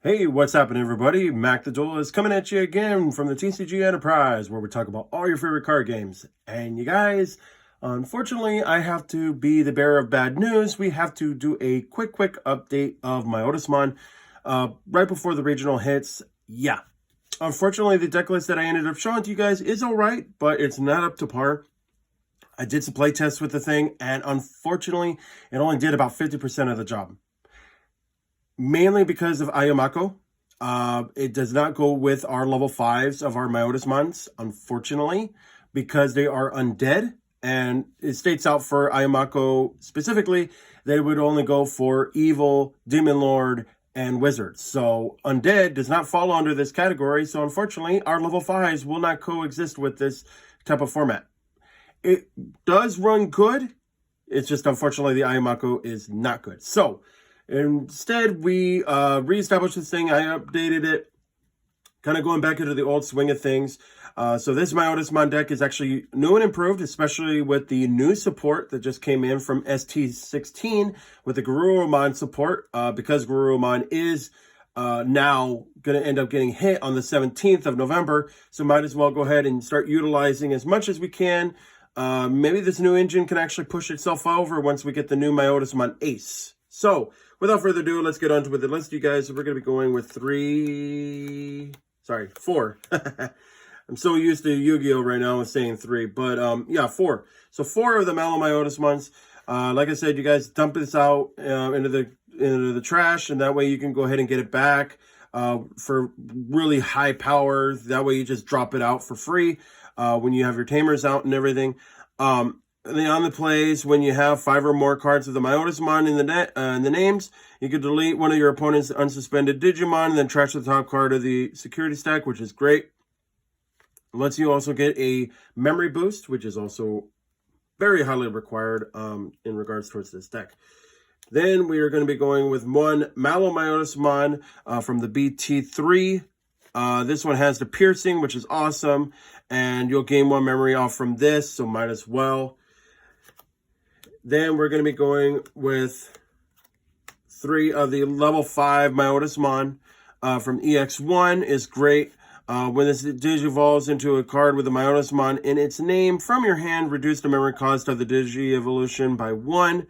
Hey, what's happening, everybody? Mac the Duelist coming at you again from the TCG Enterprise, where we talk about all your favorite card games. And you guys, unfortunately, I have to be the bearer of bad news. We have to do a quick update of Myotismon right before the regional hits. Yeah, unfortunately, the deck list that I ended up showing to you guys is all right, but it's not up to par. I did some play tests with the thing, and unfortunately, it only did about 50% of the job. Mainly because of Ayumako. It does not go with our level 5s of our Myotismons, unfortunately, because they are undead. And it states out for Ayumako specifically, they would only go for evil, demon lord, and wizards. So undead does not fall under this category. So unfortunately, our level 5s will not coexist with this type of format. It does run good. It's just unfortunately the Ayumako is not good. So instead, we reestablished this thing. I updated it, kind of going back into the old swing of things. So this Myotismon deck is actually new and improved, especially with the new support that just came in from ST16 with the Garurumon support, because Garurumon is now going to end up getting hit on the 17th of November. So might as well go ahead and start utilizing as much as we can. Maybe this new engine can actually push itself over once we get the new Myotismon Ace. So, without further ado, let's get on to the list, you guys. We're going to be going with four. I'm so used to Yu-Gi-Oh! Right now with saying three, but yeah, four. So 4 of the Malo Myotismons. Like I said, you guys dump this out into the trash, and that way you can go ahead and get it back for really high power. That way you just drop it out for free when you have your tamers out and everything. On the plays, when you have 5 or more cards of the Myotismon in the names, you can delete one of your opponent's unsuspended Digimon and then trash the top card of the security stack, which is great. It lets you also get a memory boost, which is also very highly required in regards towards this deck. Then we are going to be going with one Malo Myotismon from the BT3. This one has the piercing, which is awesome, and you'll gain 1 memory off from this, so might as well. Then we're going to be going with 3 of the level 5 Myotismon from EX1 is great. When this digivolves into a card with a Myotismon in its name from your hand, reduce the memory cost of the Digi-evolution by 1.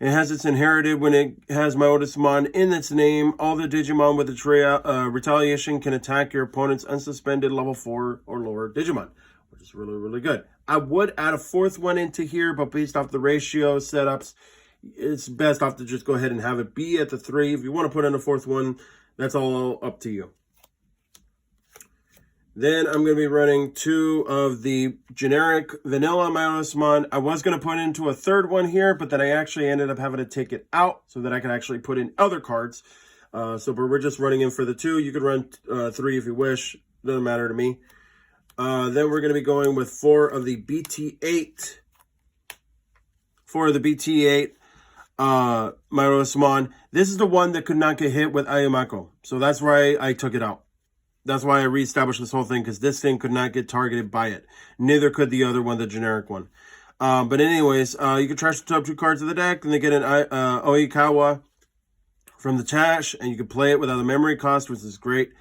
It has its inherited when it has Myotismon in its name. All the Digimon with the retaliation can attack your opponent's unsuspended level 4 or lower Digimon, which is really good. I would add a 4th one into here, but based off the ratio setups, it's best off to just go ahead and have it be at the 3. If you want to put in a 4th one, that's all up to you. Then I'm going to be running 2 of the generic vanilla Myotismon. I was going to put into a 3rd one here, but then I actually ended up having to take it out so that I could actually put in other cards. But we're just running in for the 2. You could run 3 if you wish. Doesn't matter to me. Then we're going to be going with 4 of the BT8. 4 of the BT8 Myotismon. This is the one that could not get hit with Ayumako. So that's why I took it out. That's why I reestablished this whole thing, because this thing could not get targeted by it. Neither could the other one, the generic one. But anyways, you can trash the top 2 cards of the deck, and they get an Oikawa from the trash, and you can play it without a memory cost, which is great.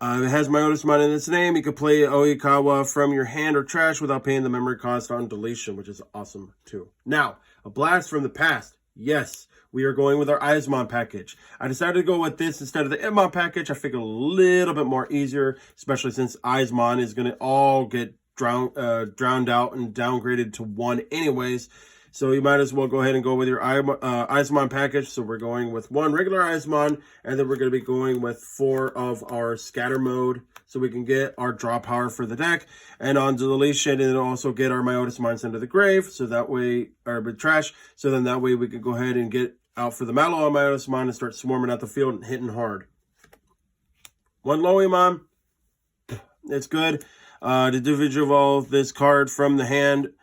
If it has Myotismon in its name, you can play Oikawa from your hand or trash without paying the memory cost on deletion, which is awesome too. Now, a blast from the past. Yes, we are going with our Eismon package. I decided to go with this instead of the Edmon package. I figured a little bit more easier, especially since Eismon is going to all get drowned out and downgraded to 1 anyways. So you might as well go ahead and go with your Eismon package. So we're going with 1 regular Eismon, and then we're going to be going with 4 of our scatter mode, so we can get our draw power for the deck. And on deletion, and also get our Myotismon into the grave, so that way, or trash, so then that way we can go ahead and get out for the Malo Myotismon and start swarming out the field and hitting hard. 1 Loimon, it's good. To individual this card from the hand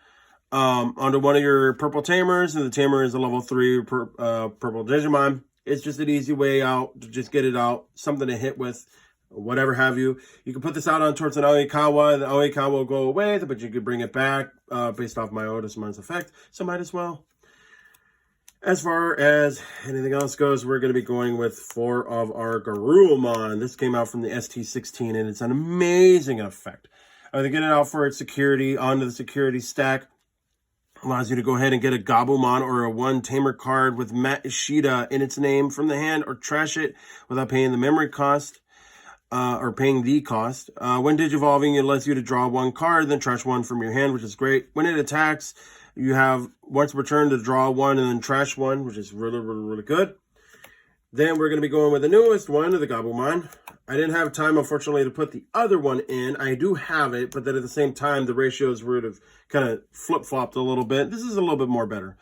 onto one of your purple tamers, and the tamer is a level 3 purple Digimon. It's just an easy way out to just get it out, something to hit with, whatever have you. You can put this out on towards an Oikawa, the Oikawa will go away, but you could bring it back based off Myotismon's effect, so might as well. As far as anything else goes, we're going to be going with 4 of our Garurumon. This came out from the ST16, and it's an amazing effect. They get it out for its security onto the security stack. Allows you to go ahead and get a Gabumon or a 1 Tamer card with Matt Ishida in its name from the hand, or trash it without paying the memory cost, or paying the cost. When digivolving, it lets you to draw 1 card, then trash 1 from your hand, which is great. When it attacks, you have once per turn to draw 1 and then trash 1, which is really good. Then we're going to be going with the newest one, the Gabumon. I didn't have time, unfortunately, to put the other one in. I do have it, but then at the same time, the ratios would have kind of flip-flopped a little bit. This is a little bit more better.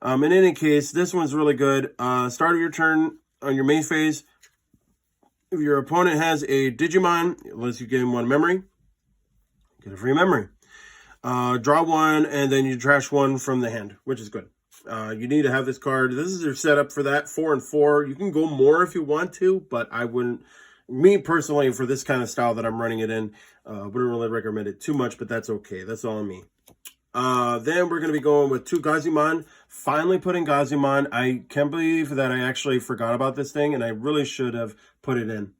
In any case, this one's really good. Start of your turn on your main phase. If your opponent has a Digimon, it lets you gain 1 memory. Get a free memory. Draw 1, and then you trash 1 from the hand, which is good. You need to have this card. This is your setup for that, 4 and 4. You can go more if you want to, but I wouldn't. Me personally, for this kind of style that I'm running it in, wouldn't really recommend it too much, but that's okay. That's all on me. Then we're going to be going with 2 Gazimon. Finally putting Gazimon. I can't believe that I actually forgot about this thing, and I really should have put it in.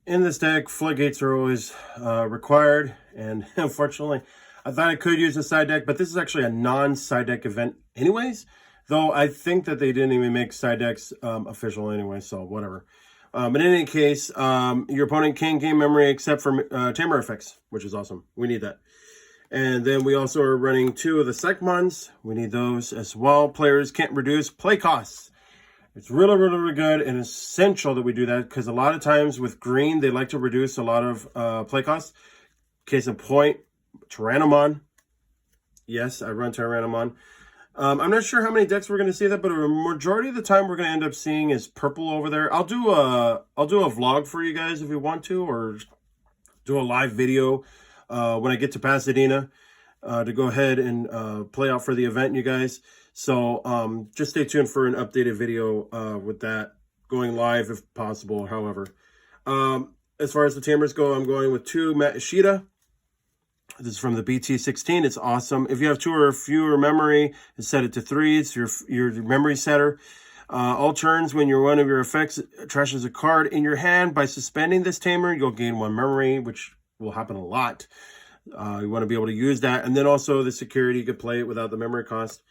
In this deck, floodgates are always required, and unfortunately, I thought I could use a side deck, but this is actually a non-side deck event anyways, though I think that they didn't even make side decks official anyway, so whatever. But in any case, your opponent can't gain memory except for Tamer effects, which is awesome. We need that. And then we also are running 2 of the Sekmons. We need those as well. Players can't reduce play costs. It's really good and essential that we do that, because a lot of times with green, they like to reduce a lot of play costs. Case in point, Tyrannomon. Yes, I run Tyrannomon. I'm not sure how many decks we're going to see that, but a majority of the time we're going to end up seeing is purple over there. I'll do a vlog for you guys if you want to, or do a live video when I get to Pasadena to go ahead and play out for the event, you guys. So just stay tuned for an updated video with that going live if possible. However, as far as the Tamers go, I'm going with 2 Matt Ishida. This is from the BT16. It's awesome. If you have 2 or fewer memory, set it to 3. It's your memory setter. All turns, when one of your effects trashes a card in your hand, by suspending this Tamer, you'll gain 1 memory, which will happen a lot. You want to be able to use that. And then also the security, you can play it without the memory cost.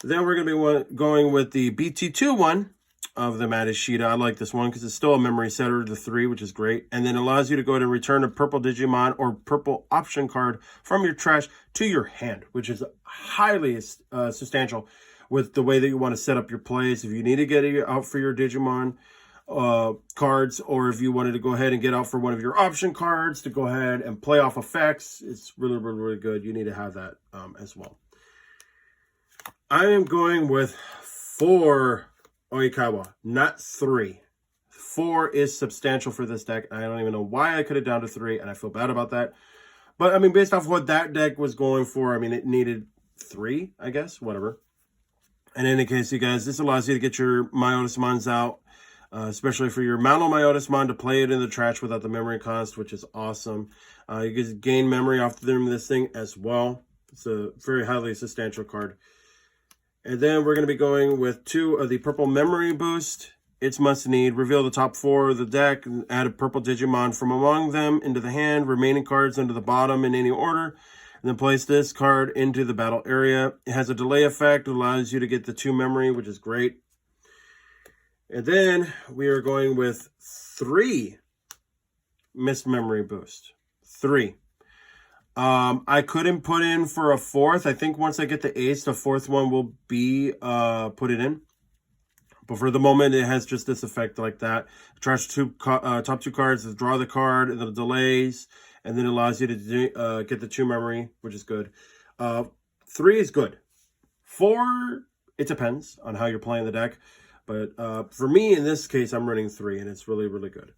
Then we're going to be going with the BT2 one of the Matt Ishida. I like this one because it's still a memory setter to 3, which is great. And then allows you to go ahead and return a purple Digimon or purple option card from your trash to your hand, which is highly substantial with the way that you want to set up your plays. If you need to get it out for your Digimon cards, or if you wanted to go ahead and get out for one of your option cards to go ahead and play off effects, it's really good. You need to have that as well. I am going with 4 Oikawa, not 3. 4 is substantial for this deck. I don't even know why I could have down to 3, and I feel bad about that. But, I mean, based off what that deck was going for, I mean, it needed 3, I guess, whatever. In any case, you guys, this allows you to get your Myotismons out, especially for your Mono Myotismon, to play it in the trash without the memory cost, which is awesome. You can gain memory off this thing as well. It's a very highly substantial card. And then we're going to be going with 2 of the purple memory boost. It's must need. Reveal the top 4 of the deck and add a purple Digimon from among them into the hand. Remaining cards under the bottom in any order. And then place this card into the battle area. It has a delay effect. It allows you to get the 2 memory, which is great. And then we are going with 3 missed memory boost. 3. I couldn't put in for a 4th. I think once I get the ace, the 4th one will be put it in. But for the moment, it has just this effect like that. Trash top 2 cards, draw the card, and the delays, and then it allows you to get the 2 memory, which is good. 3 is good. 4, it depends on how you're playing the deck. But for me, in this case, I'm running 3, and it's really good.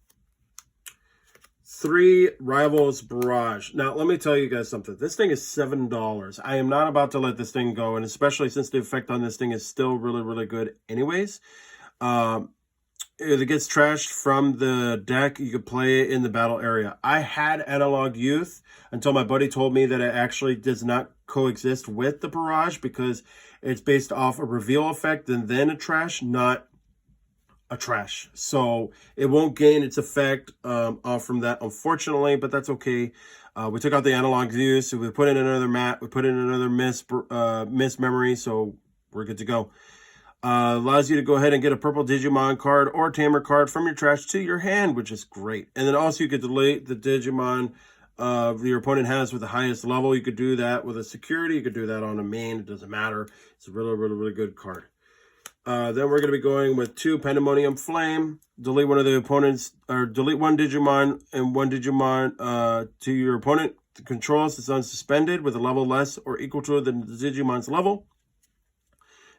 3 Rivals Barrage. Now, let me tell you guys something. This thing is $7. I am not about to let this thing go, and especially since the effect on this thing is still really good anyways. if it gets trashed from the deck, you could play it in the battle area. I had Analog Youth until my buddy told me that it actually does not coexist with the Barrage because it's based off a reveal effect and then a trash, not a trash. So it won't gain its effect off from that, unfortunately, but that's okay. We took out the Analog Youth, so we put in another mat, we put in another miss memory, so we're good to go. Allows you to go ahead and get a purple Digimon card or Tamer card from your trash to your hand, which is great. And then also you could delete the Digimon your opponent has with the highest level. You could do that with a security. You could do that on a main. It doesn't matter. It's a really good card. Then we're going to be going with 2 Pandemonium Flame. Delete one of the opponents, or delete one Digimon and one Digimon to your opponent controls. It's unsuspended with a level less or equal to the Digimon's level.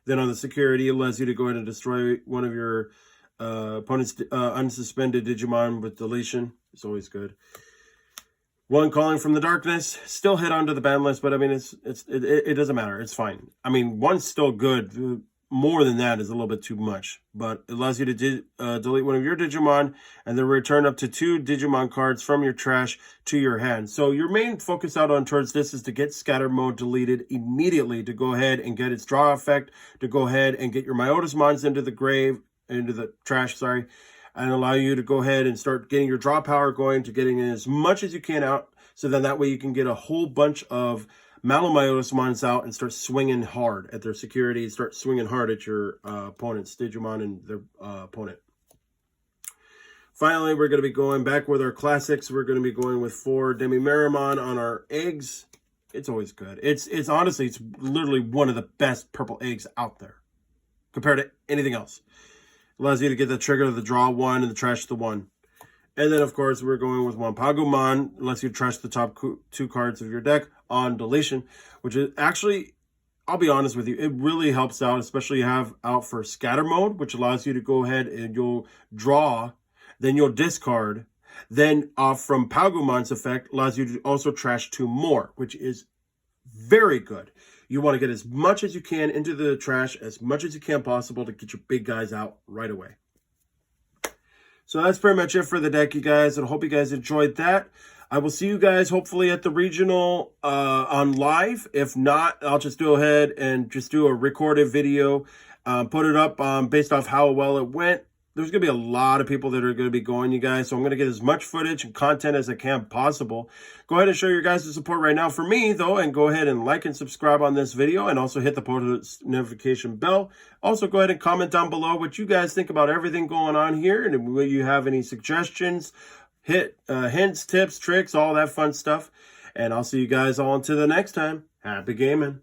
Then on the security, it allows you to go ahead and destroy one of your opponent's unsuspended Digimon with deletion. It's always good. 1 Calling from the Darkness, still hit onto the ban list, but I mean, it doesn't matter. It's fine. I mean, 1's still good. More than that is a little bit too much, but it allows you to delete one of your Digimon and then return up to 2 Digimon cards from your trash to your hand. So your main focus out on towards this is to get Scatter Mode deleted immediately, to go ahead and get its draw effect, to go ahead and get your Myotismons into the trash, sorry, and allow you to go ahead and start getting your draw power going, to getting as much as you can out, so then that way you can get a whole bunch of Myotismons out and start swinging hard at their security, start swinging hard at your opponent's Digimon and their opponent. Finally, we're going to be going back with our classics. We're going to be going with 4 Demi-Meramon on our eggs. It's always good. It's honestly, it's literally one of the best purple eggs out there compared to anything else. Allows you to get the trigger to the draw 1 and the trash the 1. And then, of course, we're going with 1 Pagumon, unless you trash the top 2 cards of your deck on deletion, which is actually, I'll be honest with you, it really helps out, especially you have out for Scatter Mode, which allows you to go ahead and you'll draw, then you'll discard, then off from Pagumon's effect, allows you to also trash 2 more, which is very good. You want to get as much as you can into the trash, as much as you can possible, to get your big guys out right away. So that's pretty much it for the deck, you guys, and I hope you guys enjoyed that. I will see you guys hopefully at the regional on live. If not, I'll just go ahead and just do a recorded video, put it up based off how well it went. There's going to be a lot of people that are going to be going, you guys, so I'm going to get as much footage and content as I can possible. Go ahead and show your guys the support right now for me, though, and go ahead and like and subscribe on this video, and also hit the post notification bell. Also, go ahead and comment down below what you guys think about everything going on here, and if you have any suggestions, hints, tips, tricks, all that fun stuff. And I'll see you guys all until the next time. Happy gaming.